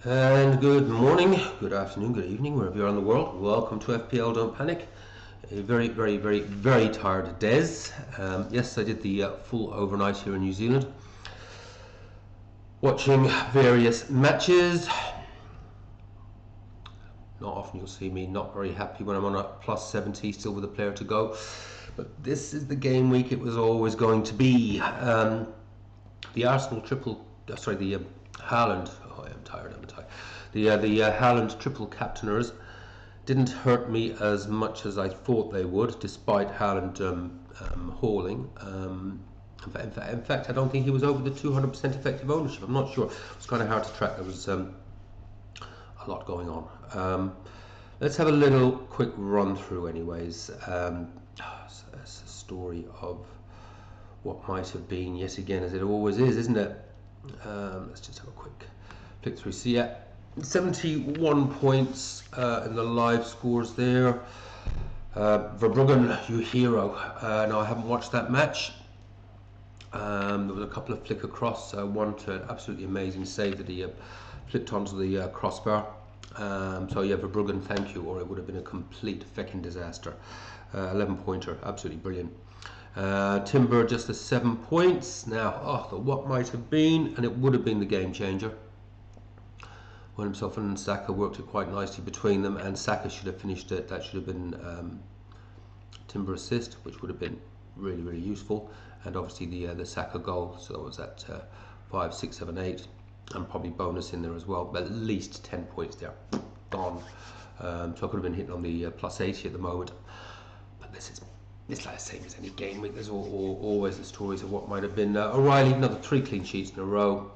And good morning, good afternoon, good evening, wherever you are in the world. Welcome to FPL Don't Panic. A very tired Des. Yes, I did the full overnight here in New Zealand, watching various matches. Not often you'll see me not very happy when I'm on a plus 70, still with a player to go. But this is the game week it was always going to be. The Arsenal triple, the Haaland. Oh, I'm tired. The Haaland triple captainers didn't hurt me as much as I thought they would, despite Haaland hauling. In fact, I don't think he was over the 200% effective ownership. I'm not sure. It was kind of hard to track. There was a lot going on. Let's have a little quick run through, anyways. It's a story of what might have been, yet again, as it always is, isn't it? Let's just have a quick flick through. So yeah, 71 points in the live scores there. Verbruggen, you hero. Now I haven't watched that match. There was a couple of flick across, one to an absolutely amazing save that he flicked onto the crossbar. So yeah, Verbruggen, thank you, or it would have been a complete feckin' disaster. 11 pointer, absolutely brilliant. Timber just the 7 points. Now, what might have been, and it would have been the game changer. When himself and Saka worked it quite nicely between them, and Saka should have finished it. That should have been Timber assist, which would have been really useful, and obviously the Saka goal. So that was at 5, 6, 7, 8, and probably bonus in there as well. But at least 10 points there, gone. So I could have been hitting on the plus 80 at the moment. But it's like the same as any game week. There's always the stories of what might have been. O'Reilly, another 3 clean sheets in a row.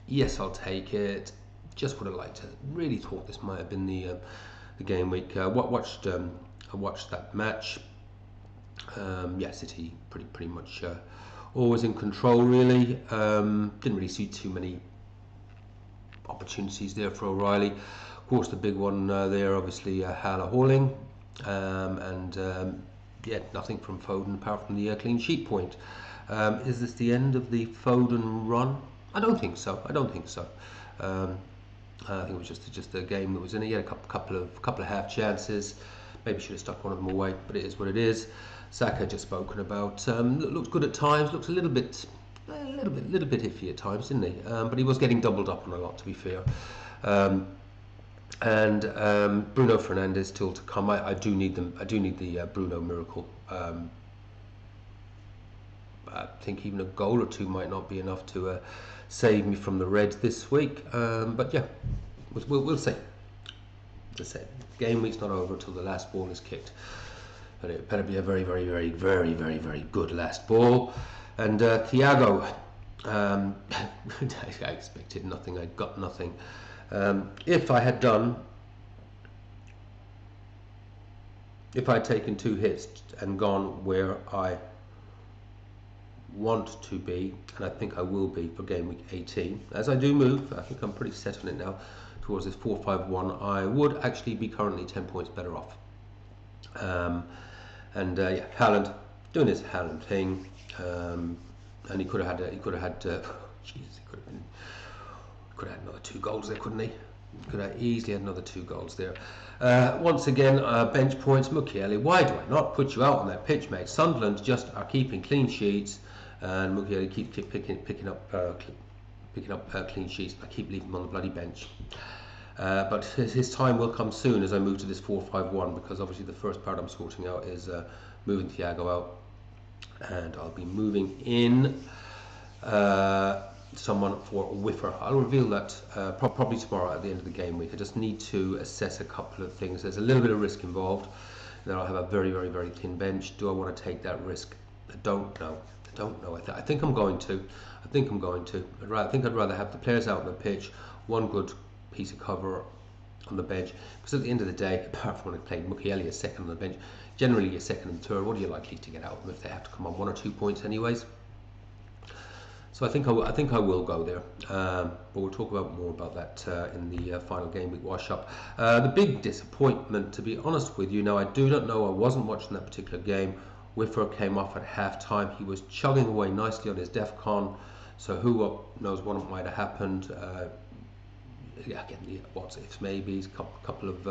Yes, I'll take it. Just would have liked to. Really thought this might have been the game week. I watched that match. Yeah, City pretty much always in control. Really, didn't really see too many opportunities there for O'Reilly. Of course, the big one there, obviously, Haller hauling, and yeah, nothing from Foden apart from the clean sheet point. Is this the end of the Foden run? I don't think so. I think it was just a game that was in it. He had a couple of half chances. Maybe should have stuck one of them away, but it is what it is. Saka just spoken about. Looks good at times. Looks a little bit iffy at times, didn't he? But he was getting doubled up on a lot, to be fair. And Bruno Fernandes still to come. I do need them. I do need the Bruno miracle. I think even a goal or two might not be enough to save me from the Reds this week. But yeah, we'll see. As I said, game week's not over until the last ball is kicked. But it better be a very good last ball. And Thiago, I expected nothing. I got nothing. If I had taken 2 hits and gone where I want to be, and I think I will be for game week 18, as I do move, I think I'm pretty set on it now, towards this 4-5-1, I would actually be currently 10 points better off. Yeah, Haaland doing his Haaland thing, and he could have had another 2 goals there, couldn't he? Could have easily had another 2 goals there. Once again, bench points. Mukiele, why do I not put you out on that pitch, mate? Sunderland just are keeping clean sheets, and Mukiele keep picking up clean sheets. I keep leaving him on the bloody bench. But his time will come soon as I move to this 4-5-1, because obviously the first part I'm sorting out is moving Thiago out, and I'll be moving in someone for Whiffer. I'll reveal that probably tomorrow at the end of the game week. I just need to assess a couple of things. There's a little bit of risk involved. Then I'll have a very thin bench. Do I want to take that risk? I don't know. I think I'm going to. I think I'd rather have the players out on the pitch, one good piece of cover on the bench, because at the end of the day, apart from when I played Mukiele as second on the bench, generally you're second and third. What are you likely to get out of them if they have to come on 1 or 2 points anyways? So I think I will go there, but we'll talk more about that in the final game week wash up. The big disappointment, to be honest with you, now I do not know, I wasn't watching that particular game. Whiffer came off at half time. He was chugging away nicely on his DEFCON, so who knows what might have happened. yeah, again, the what's ifs, maybes, couple of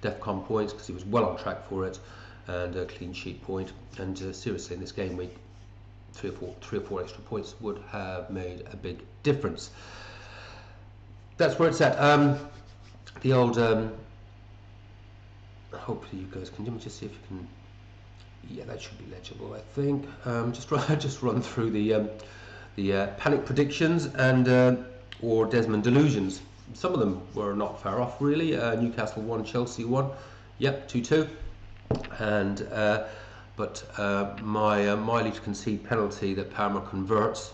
DEFCON points because he was well on track for it, and a clean sheet point. And seriously, in this game week, three or four extra points would have made a big difference. That's where it's at. The old. Hopefully, you guys can. Let me just see if you can. Yeah, that should be legible, I think. Just run through the panic predictions and or Desmond delusions. Some of them were not far off, really. Newcastle 1, Chelsea 1. Yep, 2-2. And but my Miley to concede penalty that Palmer converts,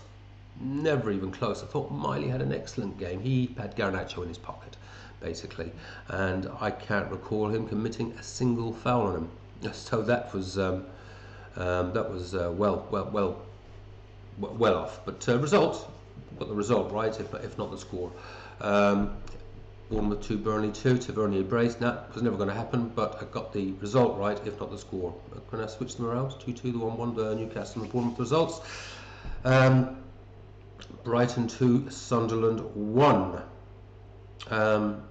never even close. I thought Miley had an excellent game. He had Garnacho in his pocket, basically, and I can't recall him committing a single foul on him. So that was well off. But result, got the result right, if not the score. Bournemouth 2, Burnley 2, Tavernier brace. That was never going to happen, but I got the result right, if not the score. Can I switch them around? 2-2, the 1-1, the Newcastle and Bournemouth results. Brighton 2, Sunderland 1. So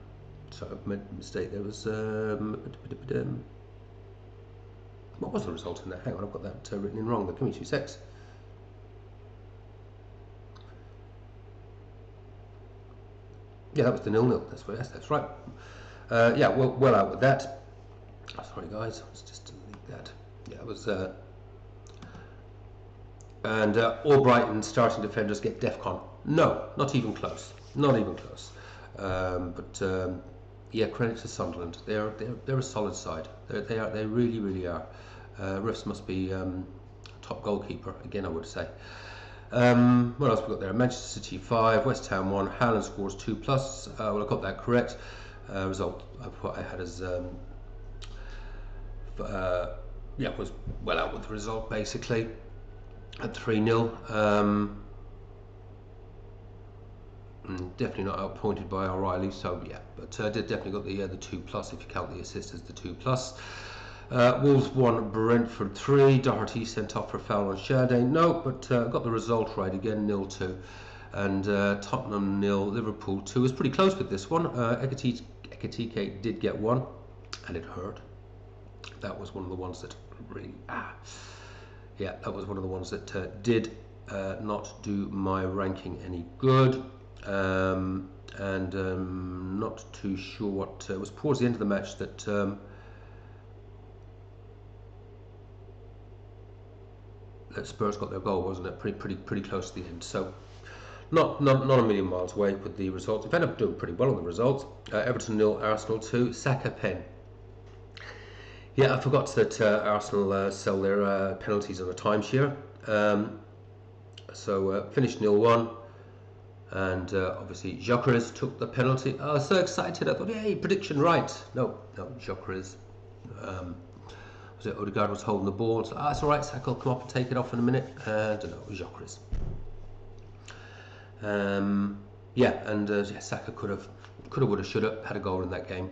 I've made a mistake. There was what was the result in that? Hang on, I've got that written in wrong. Give me 2 secs. Yeah, that was the 0-0. That's right. Yeah, well out with that. Oh, sorry guys, let's just delete that. Yeah, it was. And all Brighton starting defenders get DEFCON. No, not even close. Not even close. Yeah, credit to Sunderland. They're a solid side. They really are. Refs must be top goalkeeper again, I would say. What else we got there? Manchester City 5, West Ham 1. Haaland scores 2+. Well, I got that correct. Result I had as yeah, was well out with the result basically at 3-0. Definitely not outpointed by O'Reilly, so yeah, but definitely got the 2+, if you count the assist as the 2+. Wolves 1, Brentford 3. Doherty sent off for foul on Sade. No, but got the result right again, 0-2. And Tottenham 0, Liverpool 2. It was pretty close with this one. Ekitike did get one, and it hurt. That was one of the ones that really yeah, that was one of the ones that did not do my ranking any good. Not too sure what it was towards the end of the match that that Spurs got their goal, wasn't it? Pretty close to the end. So not a million miles away with the results. We've ended up doing pretty well on the results. Everton 0, Arsenal 2. Saka pen. Yeah, I forgot that Arsenal sell their penalties on a timeshare. So finished 0-1. And obviously Gyökeres took the penalty. I was so excited. I thought, hey, prediction right. No, Gyökeres. Was it Odegaard was holding the ball? So, it's all right, Saka will come up and take it off in a minute. And no, it was Gyökeres. Yeah, and Saka could have, would have, should have had a goal in that game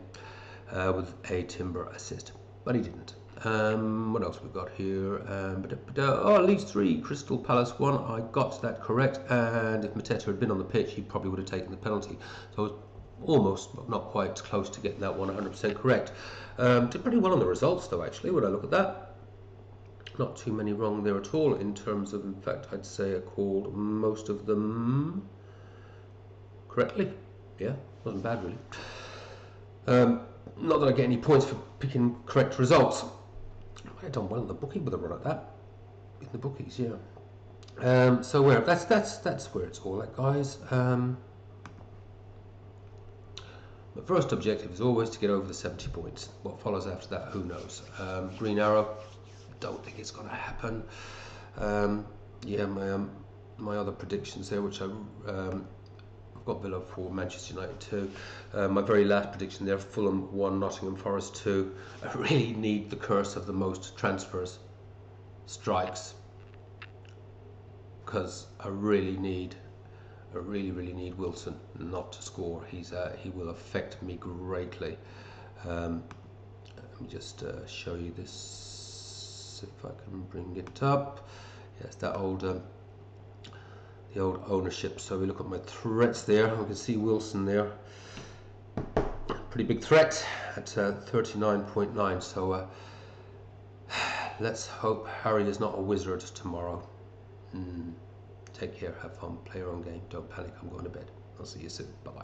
with a Timber assist, but he didn't. What else we got here? Leeds 3, Crystal Palace 1. I got that correct, and if Mateta had been on the pitch, he probably would have taken the penalty. So I was almost, but not quite, close to getting that one 100% correct. Did pretty well on the results, though, actually, when I look at that. Not too many wrong there at all, in terms of, in fact, I'd say I called most of them correctly. Yeah, wasn't bad, really. Not that I get any points for picking correct results. I've done well in the bookie with a run at that. In the bookies, yeah. So where that's where it's all at, guys. My first objective is always to get over the 70 points. What follows after that, who knows? Green arrow, don't think it's going to happen. Yeah, my other predictions there, which I've got Villa 4, Manchester United 2. My very last prediction there, Fulham 1, Nottingham Forest 2. I really need the curse of the most transfers strikes, because I really need Wilson not to score. He will affect me greatly. Let me just show you this, if I can bring it up. Yes, that old the old ownership. So we look at my threats there. We can see Wilson there. pretty big threat at 39.9. So let's hope Harry is not a wizard tomorrow. Take care, have fun, play your own game, don't panic. I'm going to bed. I'll see you soon. Bye.